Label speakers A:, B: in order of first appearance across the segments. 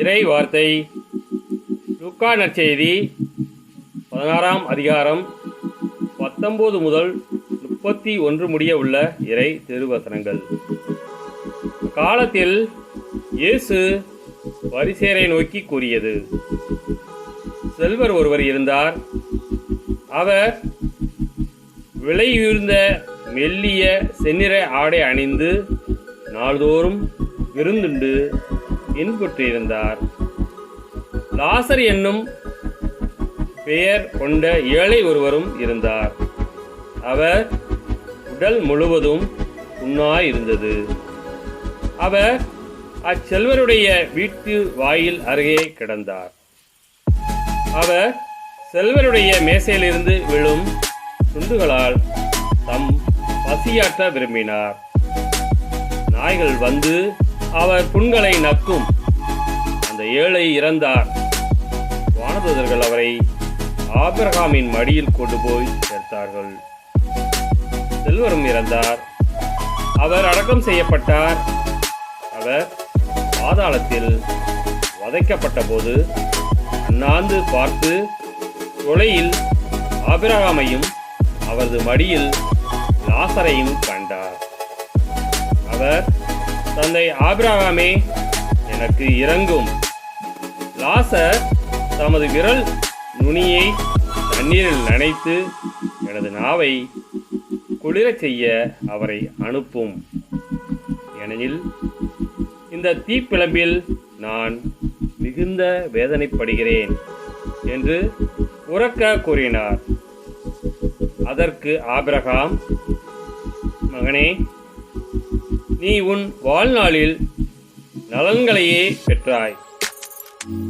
A: இறை வார்த்தை லூக்கா நற்செய்தி 16ஆம் அதிகாரம் 19 முதல் 31 முடிய உள்ள இறை திருவசனங்கள். காலத்தில் இயேசு பரிசேயரை நோக்கி கூறியது: செல்வர் ஒருவர் இருந்தார். அவர் விலையுயர்ந்த மெல்லிய செந்நிற ஆடை அணிந்து நாள்தோறும் விருந்துண்டு இன்புற்றிருந்தார். லாசர் என்னும் பெயர் கொண்ட ஏழை ஒருவரும் இருந்தார். அவர் உடல் முழுவதும் புண்ணாயிருந்தது. அவர் அச்செல்வருடைய வீட்டு வாயில் அருகே கிடந்தார். அவர் செல்வருடைய மேசையிலிருந்து விழும் துண்டுகளால் தம் பசியாற்ற விரும்பினார். நாய்கள் வந்து அவர் புண்களை நக்கும். அந்த ஏழை இறந்தார். வானதூதர்கள் அவரை ஆபிரகாமின் மடியில் கொண்டு போய் சேர்த்தார்கள். செல்வரும் இறந்தார். அவர் அடக்கம் செய்யப்பட்டார். அவர் பாதாளத்தில் வதைக்கப்பட்ட போது அண்ணாந்து பார்த்து தொலையில் ஆபிரகாமையும் அவரது மடியில் லாசரையும் கண்டார். அவர், தந்தை ஆபிரகாமே, எனக்கு இரங்கும். லாசர் தமது விரல் நுனியை தண்ணீரில் நனைத்து எனது நாவை குளிரச் செய்ய அவரை அனுப்பும். ஏனெனில் இந்த தீப்பிழம்பில் நான் மிகுந்த வேதனைப்படுகிறேன் என்று உரக்க கூறினார். அதற்கு ஆபிரகாம், மகனே, நீ உன் வாழ்நாளில் நலன்களையே பெற்றாய்.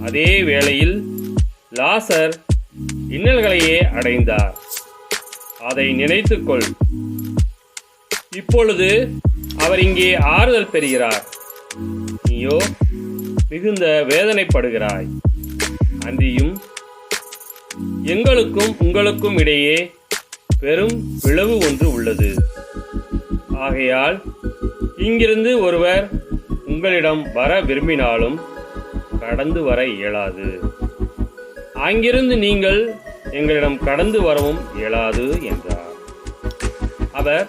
A: அதே வேளையில் லாசர் இன்னல்களையே அடைந்தார். அதை நினைத்துக்கொள். இப்பொழுது அவர் இங்கே ஆறுதல் பெறுகிறார். நீயோ மிகுந்த வேதனைப்படுகிறாய். அன்றியும் எங்களுக்கும் உங்களுக்கும் இடையே பெரும் பிளவு ஒன்று உள்ளது. ஆகையால் இங்கிருந்து ஒருவர் உங்களிடம் வர விரும்பினாலும் கடந்து வர இயலாது. அங்கிருந்து நீங்கள் எங்களிடம் கடந்து வரவும் இயலாது என்றார். அவர்,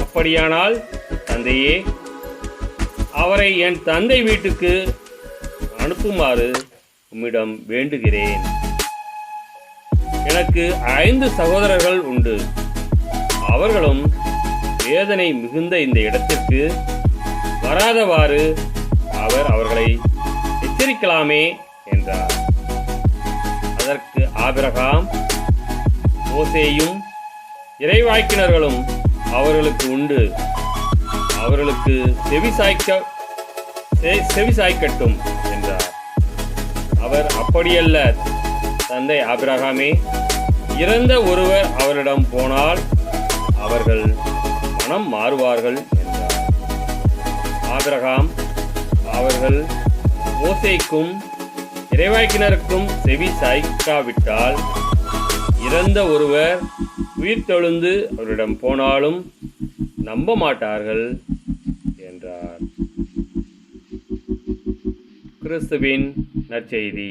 A: அப்படியானால் தந்தையே, அவரை என் தந்தை வீட்டுக்கு அனுப்புமாறு உம்மிடம் வேண்டுகிறேன். எனக்கு 5 சகோதரர்கள் உண்டு. அவர்களும் வேதனை மிகுந்த இந்த இடத்திற்கு வராதவாறு அவர் அவர்களை எச்சரிக்கலாமே என்றார். அதற்கு ஆபிரகாம், மோசேயும் இறைவாக்கினர்களும் அவர்களுக்கு உண்டு. அவர்களுக்கு செவிசாய்க்கட்டும் என்றார். அவர், அப்படியல்ல தந்தை ஆபிரகாமே, இறந்த ஒருவர் அவரிடம் போனால் அவர்கள் மனம் மாறுவார்கள் என்றார். ஆபிரகாம், அவர்கள் மோசேக்கும் இறைவாக்கினருக்கும் செவி சாய்க்காவிட்டால் இறந்த ஒருவர் உயிர்த்தெழுந்து அவரிடம் போனாலும் நம்ப மாட்டார்கள் என்றார். கிறிஸ்துவின் நற்செய்தி.